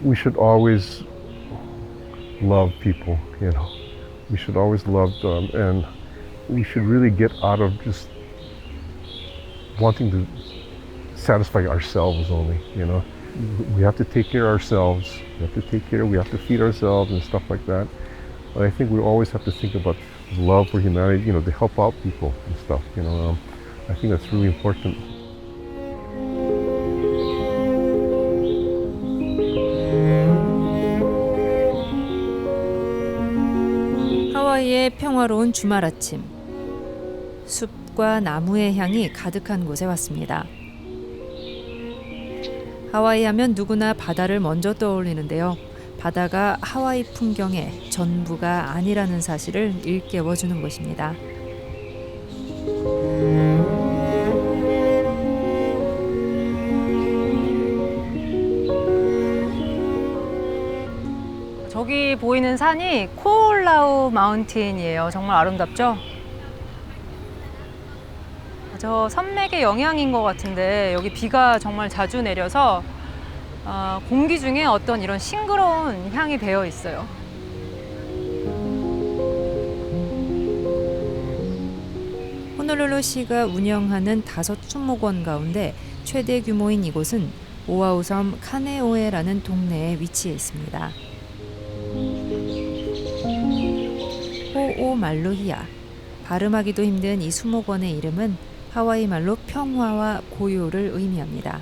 we should always love people, you know. We should always love them, and we should really get out of just wanting to satisfy ourselves only, you know. We have to take care of ourselves, we have to feed ourselves and stuff like that. But I think we always have to think about love for humanity, you know, to help out people and stuff, you know. I think that's really important. 하와이의 평화로운 주말 아침. 숲과 나무의 향이 가득한 곳에 왔습니다. 하와이 하면 누구나 바다를 먼저 떠올리는데요. 바다가 하와이 풍경의 전부가 아니라는 사실을 일깨워주는 곳입니다. 저기 보이는 산이 코올라우 마운틴이에요. 정말 아름답죠? 저 산맥의 영향인 것 같은데 여기 비가 정말 자주 내려서 공기 중에 어떤 이런 싱그러운 향이 배어 있어요. 호놀룰루 시가 운영하는 5 수목원 가운데 최대 규모인 이곳은 오아후 섬 카네오에라는 동네에 위치해 있습니다. 호오말루히야. 발음하기도 힘든 이 수목원의 이름은 하와이 말로 평화와 고요를 의미합니다.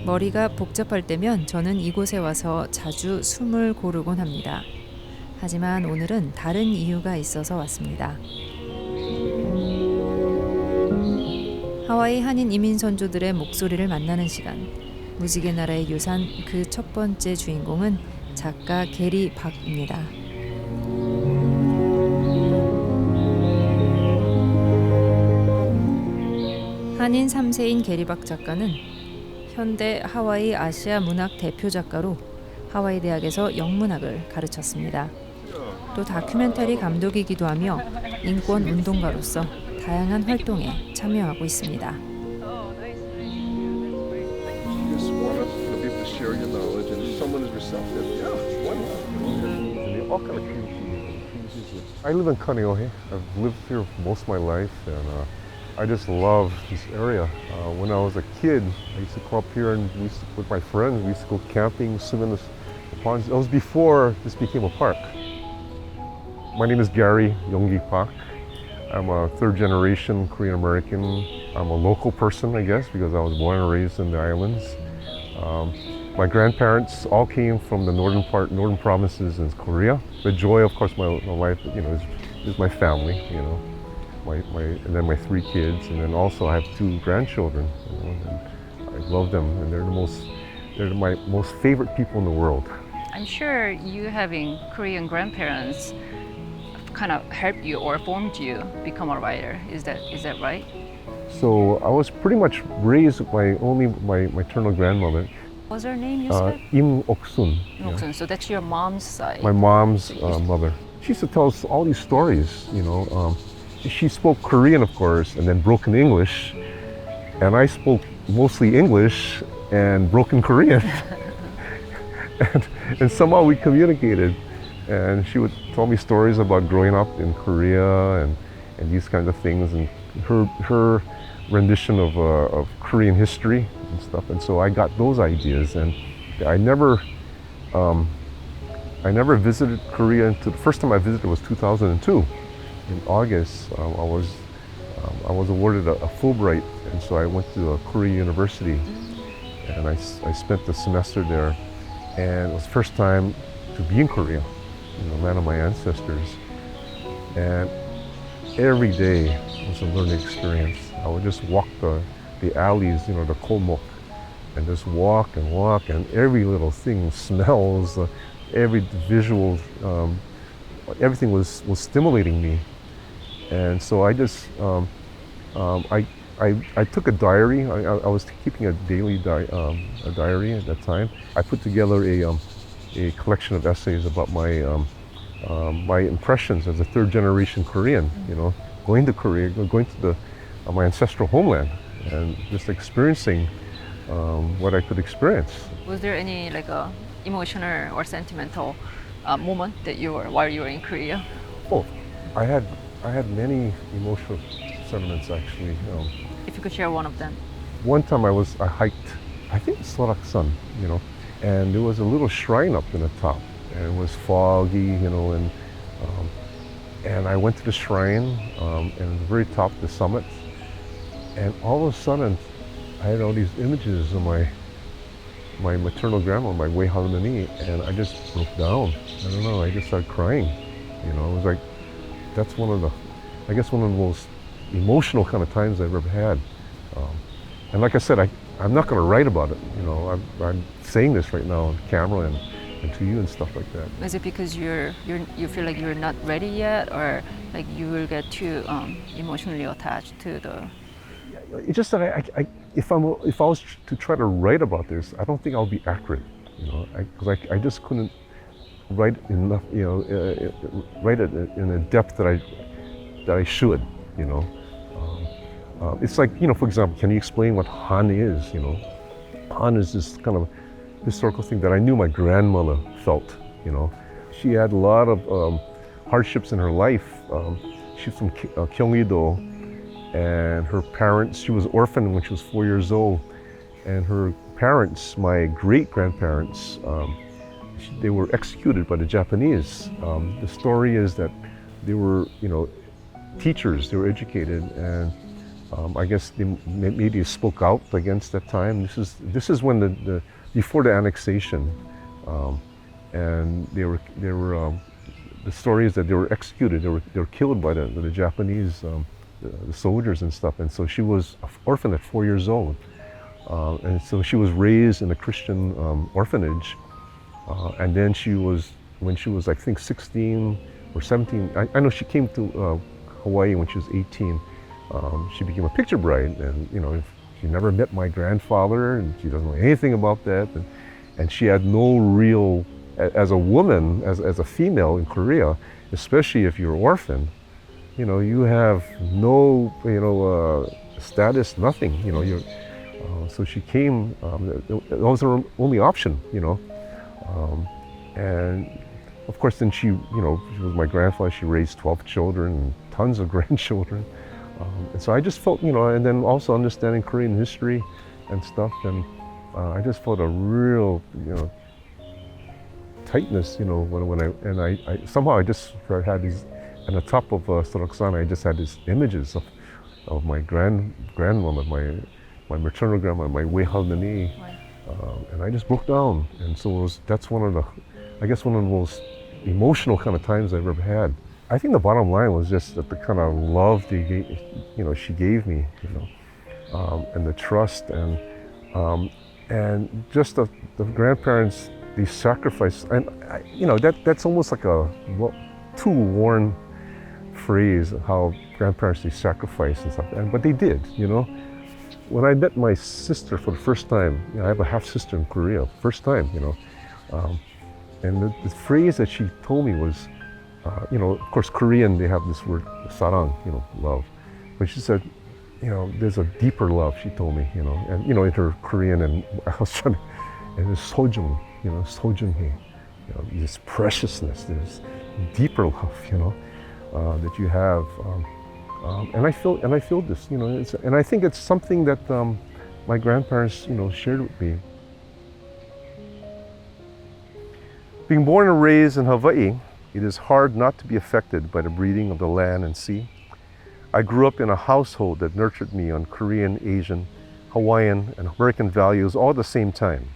머리가 복잡할 때면 저는 이곳에 와서 자주 숨을 고르곤 합니다. 하지만 오늘은 다른 이유가 있어서 왔습니다. 하와이 한인 이민 선조들의 목소리를 만나는 시간. 무지개 나라의 유산 그 첫 번째 주인공은 작가 게리 박입니다. 한인 3세인 게리 박 작가는 현대 하와이 아시아 문학 대표 작가로 하와이대학에서 영문학을 가르쳤습니다. 또 다큐멘터리 감독이기도 하며 인권 운동가로서 다양한 활동에 참여하고 있습니다. I live in Kaneohe. I've lived here most of my life, and I just love this area. When I was a kid, I used to come up here and with my friends, we used to go camping, swim in the ponds. It was before this became a park. My name is Gary Pak. I'm a third generation Korean American. I'm a local person, I guess, because I was born and raised in the islands. My grandparents all came from the northern provinces in Korea. The joy, of course, my life, you know, is my family, you know, and then my 3 kids, and then also I have 2 grandchildren, you know, and I love them, and they're my most favorite people in the world. I'm sure you having Korean grandparents kind of helped you or formed you become a writer. Is that right? So I was pretty much raised by only my maternal grandmother. What's her name you said? Ok Soon. Yeah. So that's your mom's side. My mom's mother. She used to tell us all these stories, you know. She spoke Korean, of course, and then broken English. And I spoke mostly English and broken Korean. and somehow we communicated. And she would tell me stories about growing up in Korea and these kinds of things, and her rendition of Korean history and stuff. And so I got those ideas, and I never visited Korea until the first time I visited was 2002. In August, I was awarded a Fulbright, and so I went to a Korea university, and I spent the semester there, and it was the first time to be in Korea. You know, land of my ancestors, and every day was a learning experience. I would just walk the alleys, you know, the kolmok, and just walk, and every little thing smells, every visual, everything was stimulating me, and so I just I took a diary. I was keeping a daily a diary at that time. I put together a collection of essays about my my impressions as a third generation Korean, you know, going to Korea, going to my ancestral homeland and just experiencing what I could experience. Was there any like a emotional or sentimental moment that you were while you were in Korea? Oh, I had many emotional sentiments actually. If you could share one of them. One time I hiked, I think Soraksan, you know, and there was a little shrine up in the top, and it was foggy, you know, and I went to the shrine, and at the very top, the summit, and all of a sudden, I had all these images of my maternal grandma, my way halmoni, and I just broke down. I don't know, I just started crying. You know, it was like, that's one of the most emotional kind of times I've ever had. And like I said, I'm not going to write about it. You know, I'm saying this right now on camera and to you and stuff like that. Is it because you feel like you're not ready yet, or like you will get too emotionally attached to the? It's just that if I was to try to write about this, I don't think I'll be accurate. You know, because I just couldn't write enough. You know, write it in a depth that I should. You know. It's like, you know, for example, can you explain what Han is, you know? Han is this kind of historical thing that I knew my grandmother felt, you know? She had a lot of hardships in her life. She's from Gyeonggi-do, and her parents, she was orphaned when she was 4 years old, and her parents, my great-grandparents, they were executed by the Japanese. The story is that they were, you know, teachers, they were educated, and I guess they maybe spoke out against that time. This is when the before the annexation, and they were the story is that they were executed. They were killed by the Japanese the soldiers and stuff. And so she was orphaned at 4 years old, and so she was raised in a Christian orphanage, and then when she was I think 16 or 17. I know she came to Hawaii when she was 18. She became a picture bride, and you know, she never met my grandfather, and she doesn't know anything about that, and she had no real, as a woman, as a female in Korea, especially if you're orphaned, you know, you have no, you know, status, nothing, you know. So she came. That was her only option, you know, and of course, then she was my grandfather. She raised 12 children and tons of grandchildren. And so I just felt, you know, and then also understanding Korean history and stuff, and I just felt a real, you know, tightness, you know, when I somehow I just had these, on the top of Soroksan, I just had these images of my grandmother, my maternal grandma, my way halmoni, and I just broke down, and so that's one of the most emotional kind of times I've ever had. I think the bottom line was just that the kind of love she gave me, you know, and the trust, and just the grandparents, the sacrifice, and you know, that's almost like a too worn phrase, how grandparents, they sacrifice and stuff, but they did, you know. When I met my sister for the first time, you know, I have a half sister in Korea, first time, you know, and the phrase that she told me was, you know, of course, Korean, they have this word, sarang, you know, love. But she said, you know, there's a deeper love, she told me, you know, and, you know, in her Korean, and I was trying to, and it's sojung, you know, sojung-hee, you know, this preciousness, this deeper love, you know, that you have. And I feel this, you know, and I think it's something that my grandparents, you know, shared with me. Being born and raised in Hawaii, it is hard not to be affected by the breeding of the land and sea. I grew up in a household that nurtured me on Korean, Asian, Hawaiian, and American values all at the same time.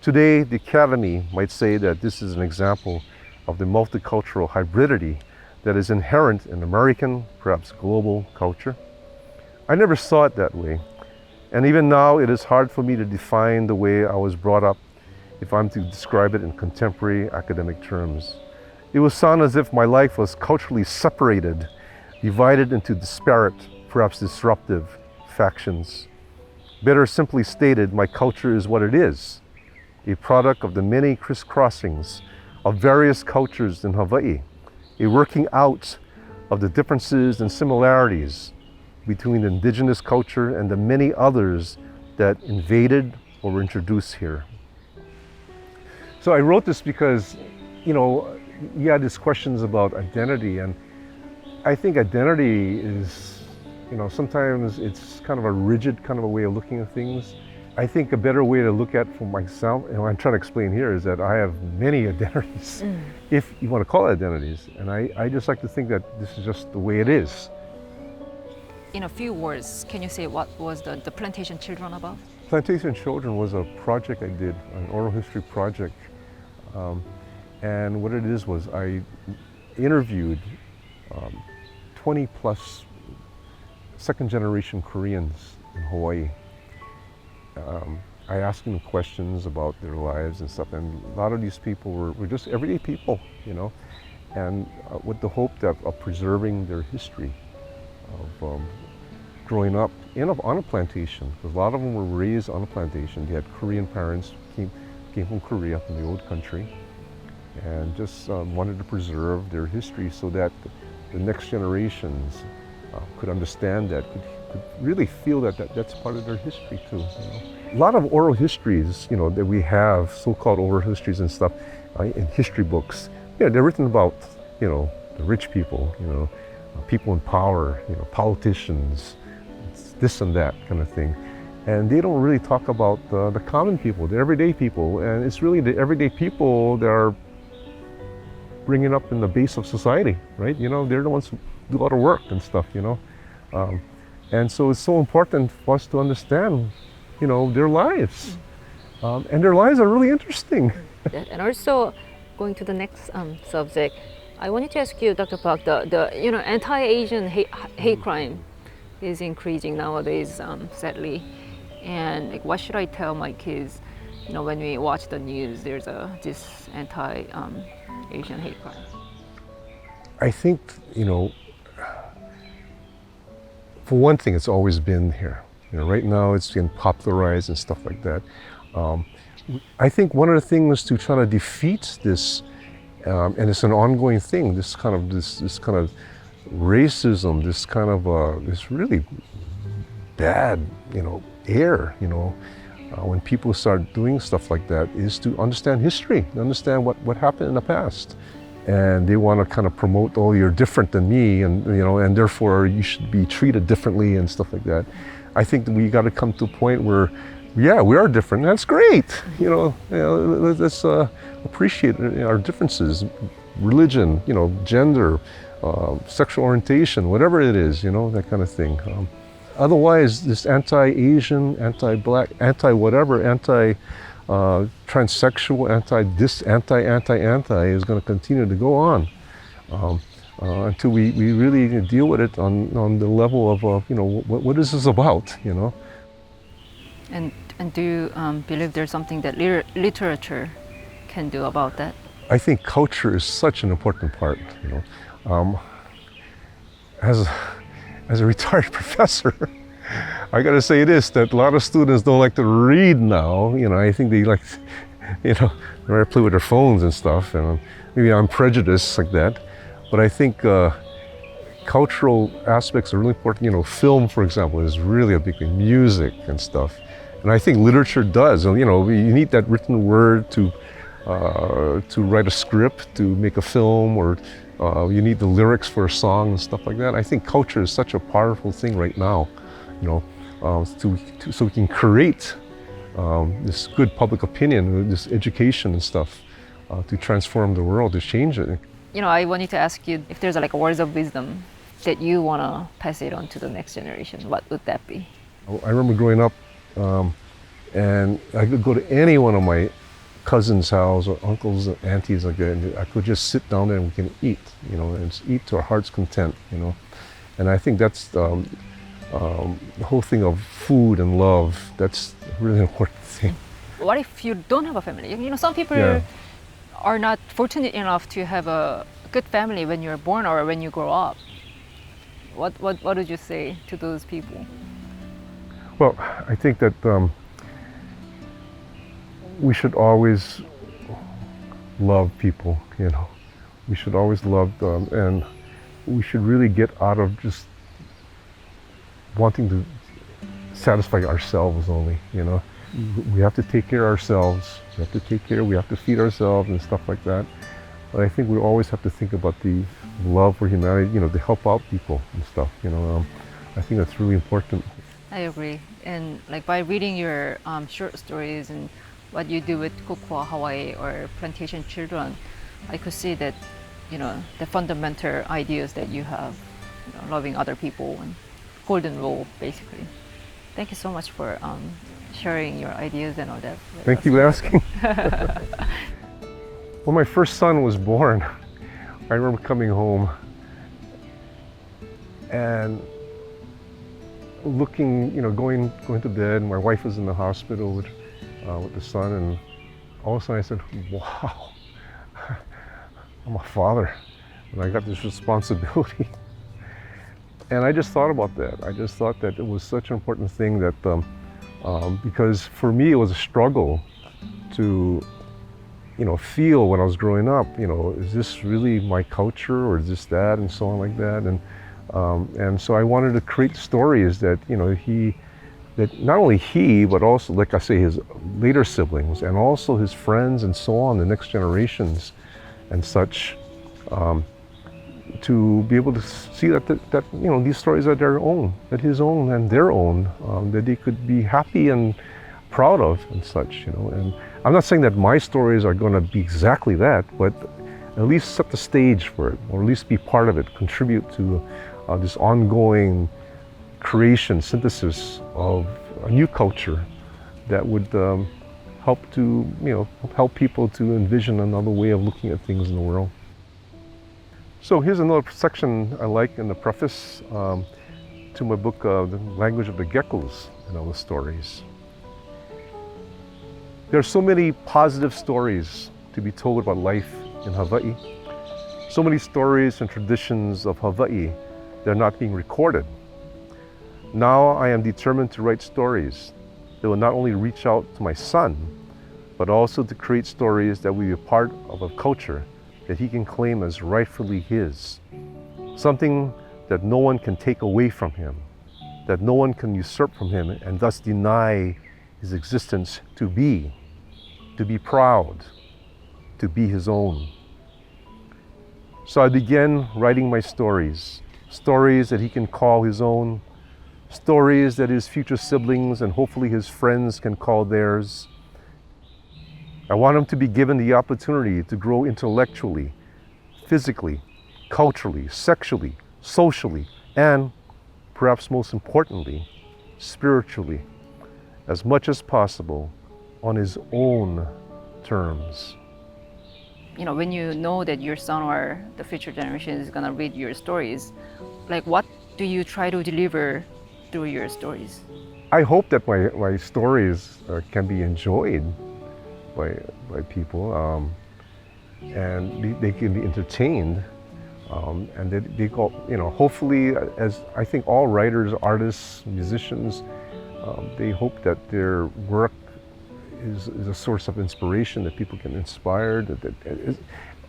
Today, the Academy might say that this is an example of the multicultural hybridity that is inherent in American, perhaps global culture. I never saw it that way. And even now, it is hard for me to define the way I was brought up if I'm to describe it in contemporary academic terms. It would sound as if my life was culturally separated, divided into disparate, perhaps disruptive factions. Better simply stated, my culture is what it is, a product of the many crisscrossings of various cultures in Hawaii, a working out of the differences and similarities between the indigenous culture and the many others that invaded or were introduced here. So I wrote this because, you had these questions about identity, and I think identity is, sometimes it's kind of a rigid kind of a way of looking at things. I think a better way to look at for myself, and what I'm trying to explain here, is that I have many identities, if you want to call it identities, and I just like to think that this is just the way it is. In a few words, can you say what was the Plantation Children about? Plantation Children was a project I did, an oral history project, and what it is was I interviewed 20 plus second generation Koreans in Hawaii. I asked them questions about their lives and stuff, and a lot of these people were just everyday people, and with the hope of preserving their history of growing up on a plantation, because a lot of them were raised on a plantation. They had Korean parents, came from Korea, from the old country, and just wanted to preserve their history so that the next generations could understand that, could really feel that that's part of their history too. A lot of oral histories, that we have, so-called oral histories and stuff, in history books, they're written about, the rich people, people in power, politicians, this and that kind of thing. And they don't really talk about the common people, the everyday people, and it's really the everyday people that are bringing up in the base of society, right? They're the ones who do a lot of work and stuff, and so it's so important for us to understand, their lives, and their lives are really interesting. And also, going to the next subject, I wanted to ask you, Dr. Pak, the anti-Asian hate crime is increasing nowadays, sadly. And what should I tell my kids? When we watch the news, there's this anti-Asian hate crime. I think, for one thing, it's always been here. Right now it's getting popularized and stuff like that. I think one of the things to try to defeat this, and it's an ongoing thing, this kind of racism, this kind of this really bad, air, when people start doing stuff like that, is to understand history, understand what happened in the past. And they want to kind of promote, oh, you're different than me, and and therefore you should be treated differently and stuff like that. I think that we got to come to a point where, yeah, we are different. That's great. Let's appreciate our differences, religion, gender, sexual orientation, whatever it is, that kind of thing. Otherwise, this anti-Asian, anti-black, anti-whatever, transsexual, anti-this, anti is going to continue to go on until we really deal with it on the level of, what is this about, And do you believe there's something that literature can do about that? I think culture is such an important part, As a retired professor, I got to say this, that a lot of students don't like to read now. I think they like, they play with their phones and stuff, and maybe I'm prejudiced like that. But I think cultural aspects are really important. Film, for example, is really a big thing, music and stuff. And I think literature does. You need that written word to write a script, to make a film, or you need the lyrics for a song and stuff like that. I think culture is such a powerful thing right now, so we can create this good public opinion, this education and stuff, to transform the world, to change it. I wanted to ask you if there's words of wisdom that you want to pass it on to the next generation. What would that be? I remember growing up, and I could go to any one of my cousins' house or uncles and aunties like that, and I could just sit down there and we can eat, and just eat to our heart's content, And I think that's the whole thing of food and love. That's a really important thing. What if you don't have a family? Some people are not fortunate enough to have a good family when you're born or when you grow up. What would you say to those people? Well, I think that we should always love people, you know. We should always love them, and we should really get out of just wanting to satisfy ourselves only, you know. We have to take care of ourselves, we have to feed ourselves and stuff like that. But I think we always have to think about the love for humanity, you know, to help out people and stuff, you know. I think that's really important. I agree. And like by reading your short stories and what you do with Kukwa Hawaii or Plantation Children, I could see that, you know, the fundamental ideas that you have, you know, loving other people and golden rule, basically. Thank you so much for sharing your ideas and all that. Thank you for asking. When my first son was born, I remember coming home and looking, you know, going to bed. My wife was in the hospital with the son, and all of a sudden I said, wow, I'm a father, and I got this responsibility. And I just thought about that. I just thought that it was such an important thing that, because for me it was a struggle to, you know, feel when I was growing up, you know, is this really my culture or is this that, and so on like that. And so I wanted to create stories that, you know, that not only he, but also, like I say, his later siblings and also his friends and so on, the next generations and such, to be able to see that you know, these stories are their own, that his own and their own, that they could be happy and proud of and such, you know. And I'm not saying that my stories are going to be exactly that, but at least set the stage for it, or at least be part of it, contribute to this ongoing creation, synthesis of a new culture that would help to, you know, help people to envision another way of looking at things in the world. So here's another section I like in the preface to my book, The Language of the Geckos, and all the stories. There are so many positive stories to be told about life in Hawaii. So many stories and traditions of Hawaii that are not being recorded. Now I am determined to write stories that will not only reach out to my son, but also to create stories that will be a part of a culture that he can claim as rightfully his. Something that no one can take away from him, that no one can usurp from him and thus deny his existence to be proud, to be his own. So I began writing my stories that he can call his own, stories that his future siblings and hopefully his friends can call theirs. I want him to be given the opportunity to grow intellectually, physically, culturally, sexually, socially, and perhaps most importantly, spiritually, as much as possible on his own terms. You know, when you know that your son or the future generation is gonna read your stories, like what do you try to deliver through your stories? I hope that my stories can be enjoyed by people, and they can be entertained, and they go, you know, hopefully, as I think all writers, artists, musicians, they hope that their work is a source of inspiration, that people can be inspired, that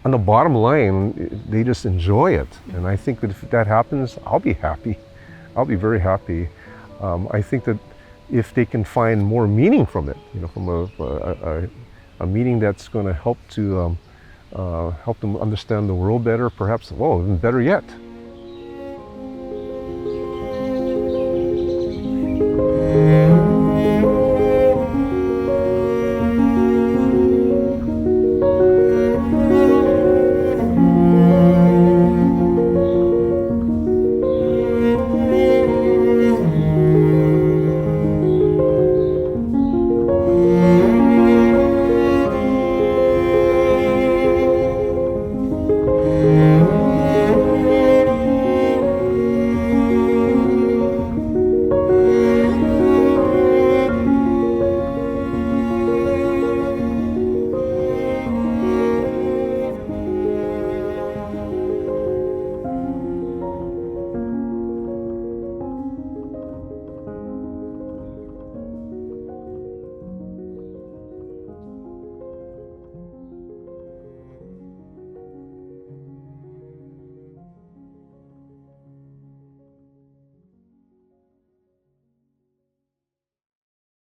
on the bottom line, they just enjoy it. And I think that if that happens, I'll be happy. I'll be very happy. I think that if they can find more meaning from it, you know, from a meaning that's going to help them understand the world better, perhaps, well, even better yet,